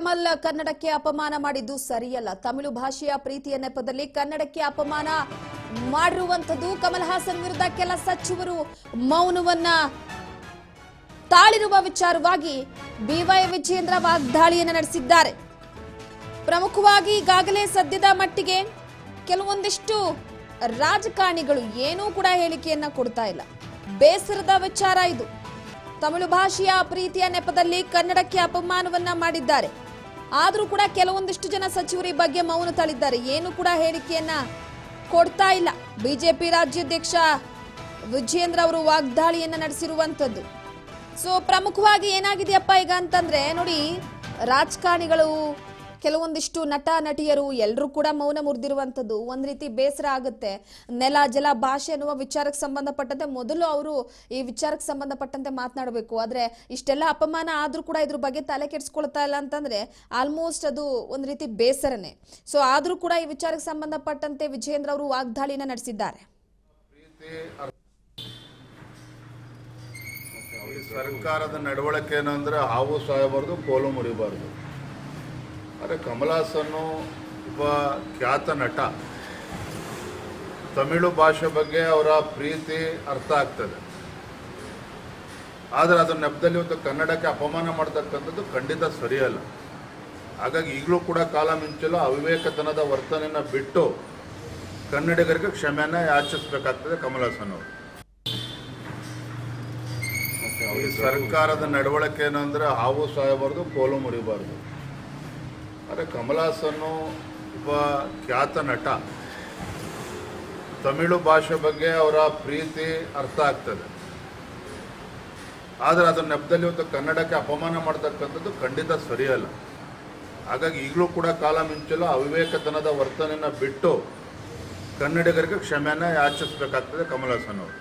ಕಮಲ್ ಕನ್ನಡಕ್ಕೆ ಅಪಮಾನ ಮಾಡಿದ್ದು ಸರಿಯಲ್ಲ. ತಮಿಳು ಭಾಷೆಯ ಪ್ರೀತಿಯ ನೆಪದಲ್ಲಿ ಕನ್ನಡಕ್ಕೆ ಅಪಮಾನ ಮಾಡಿರುವಂತದ್ದು. ಕಮಲ್ ಹಾಸನ್ ವಿರುದ್ಧ ಕೆಲ ಸಚಿವರು ಮೌನವನ್ನ ತಾಳಿರುವ ವಿಚಾರವಾಗಿ ಬಿವೈ ವಿಜಯೇಂದ್ರ ವಾಗ್ದಾಳಿಯನ್ನು ನಡೆಸಿದ್ದಾರೆ. ಪ್ರಮುಖವಾಗಿ ಈಗಾಗಲೇ ಸದ್ಯದ ಮಟ್ಟಿಗೆ ಕೆಲವೊಂದಿಷ್ಟು ರಾಜಕಾರಣಿಗಳು ಏನೂ ಕೂಡ ಹೇಳಿಕೆಯನ್ನ ಕೊಡ್ತಾ ಇಲ್ಲ. ಬೇಸರದ ವಿಚಾರ ಇದು. ತಮಿಳು ಭಾಷೆಯ ಪ್ರೀತಿಯ ನೆಪದಲ್ಲಿ ಕನ್ನಡಕ್ಕೆ ಅಪಮಾನವನ್ನ ಮಾಡಿದ್ದಾರೆ. ಆದರೂ ಕೂಡ ಕೆಲವೊಂದಿಷ್ಟು ಜನ ಸಚಿವರು ಈ ಬಗ್ಗೆ ಮೌನ ತಳಿದ್ದಾರೆ. ಏನು ಕೂಡ ಹೇಳಿಕೆಯನ್ನ ಕೊಡ್ತಾ ಇಲ್ಲ. ಬಿಜೆಪಿ ರಾಜ್ಯಾಧ್ಯಕ್ಷ ವಿಜಯೇಂದ್ರ ಅವರು ವಾಗ್ದಾಳಿಯನ್ನ ನಡೆಸಿರುವಂತದ್ದು. ಸೊ ಪ್ರಮುಖವಾಗಿ ಏನಾಗಿದೆಯಪ್ಪ ಈಗ ಅಂತಂದ್ರೆ ನೋಡಿ, ರಾಜಕಾರಣಿಗಳು ಕೆಲವೊಂದಿಷ್ಟು ನಟ ನಟಿಯರು ಎಲ್ಲರೂ ಕೂಡ ಮೌನ ಮುರಿದಿರುವಂಥದ್ದು ಒಂದ್ ರೀತಿ ಬೇಸರ ಆಗುತ್ತೆ. ನೆಲ ಜಲ ಭಾಷೆ ಅನ್ನುವ ವಿಚಾರಕ್ಕೆ ಸಂಬಂಧಪಟ್ಟಂತೆ ಮೊದಲು ಅವರು ಈ ವಿಚಾರಕ್ಕೆ ಸಂಬಂಧಪಟ್ಟಂತೆ ಮಾತನಾಡಬೇಕು. ಆದ್ರೆ ಇಷ್ಟೆಲ್ಲ ಅಪಮಾನ ಆದ್ರೂ ಕೂಡ ಇದ್ರ ಬಗ್ಗೆ ತಲೆ ಕೆಡಿಸ್ಕೊಳ್ತಾ ಇಲ್ಲ ಅಂತಂದ್ರೆ ಆಲ್ಮೋಸ್ಟ್ ಅದು ಒಂದ್ ರೀತಿ ಬೇಸರನೆ. ಸೊ ಆದ್ರೂ ಕೂಡ ಈ ವಿಚಾರಕ್ಕೆ ಸಂಬಂಧಪಟ್ಟಂತೆ ವಿಜಯೇಂದ್ರ ಅವರು ವಾಗ್ದಾಳಿನ ನಡೆಸಿದ್ದಾರೆ. ಸರ್ಕಾರದ ನಡವಳಿಕೆ ಏನಂದ್ರೆ ಹಾವು ಸಾಯಬಾರ್ದು, ಕೋಲು ಮುರಿಬಾರ್ದು. ಆದರೆ ಕಮಲ್ ಹಾಸನ್ ಒಬ್ಬ ಖ್ಯಾತ ನಟ. ತಮಿಳು ಭಾಷೆ ಬಗ್ಗೆ ಅವರ ಪ್ರೀತಿ ಅರ್ಥ ಆಗ್ತದೆ. ಆದರೆ ಅದರ ನೆಪದಲ್ಲಿ ಇವತ್ತು ಕನ್ನಡಕ್ಕೆ ಅಪಮಾನ ಮಾಡ್ತಕ್ಕಂಥದ್ದು ಖಂಡಿತ ಸರಿಯಲ್ಲ. ಹಾಗಾಗಿ ಈಗಲೂ ಕೂಡ ಕಾಲ ಮಿಂಚಲು ಅವಿವೇಕತನದ ವರ್ತನೆಯನ್ನು ಬಿಟ್ಟು ಕನ್ನಡಿಗರಿಗೆ ಕ್ಷಮೆಯನ್ನು ಯಾಚಿಸಬೇಕಾಗ್ತದೆ ಕಮಲ್ ಹಾಸನ್ ಅವರು. ಸರ್ಕಾರದ ನಡವಳಿಕೆ ಏನಂದ್ರೆ ಹಾವು ಸಾಯಬಾರ್ದು, ಕೋಲು ಮುರಿಬಾರ್ದು. ಆದರೆ ಕಮಲ್ ಹಾಸನ್ ಒಬ್ಬ ಖ್ಯಾತ ನಟ. ತಮಿಳು ಭಾಷೆ ಬಗ್ಗೆ ಅವರ ಪ್ರೀತಿ ಅರ್ಥ ಆಗ್ತದೆ. ಆದರೆ ಅದರ ನೆಪದಲ್ಲಿ ಇವತ್ತು ಕನ್ನಡಕ್ಕೆ ಅಪಮಾನ ಮಾಡ್ತಕ್ಕಂಥದ್ದು ಖಂಡಿತ ಸರಿಯಲ್ಲ. ಹಾಗಾಗಿ ಈಗಲೂ ಕೂಡ ಕಾಲ ಮಿಂಚಲು ಅವಿವೇಕತನದ ವರ್ತನೆಯನ್ನು ಬಿಟ್ಟು ಕನ್ನಡಿಗರಿಗೆ ಕ್ಷಮೆಯನ್ನು ಯಾಚಿಸಬೇಕಾಗ್ತದೆ ಕಮಲ್ ಹಾಸನ್ ಅವರು.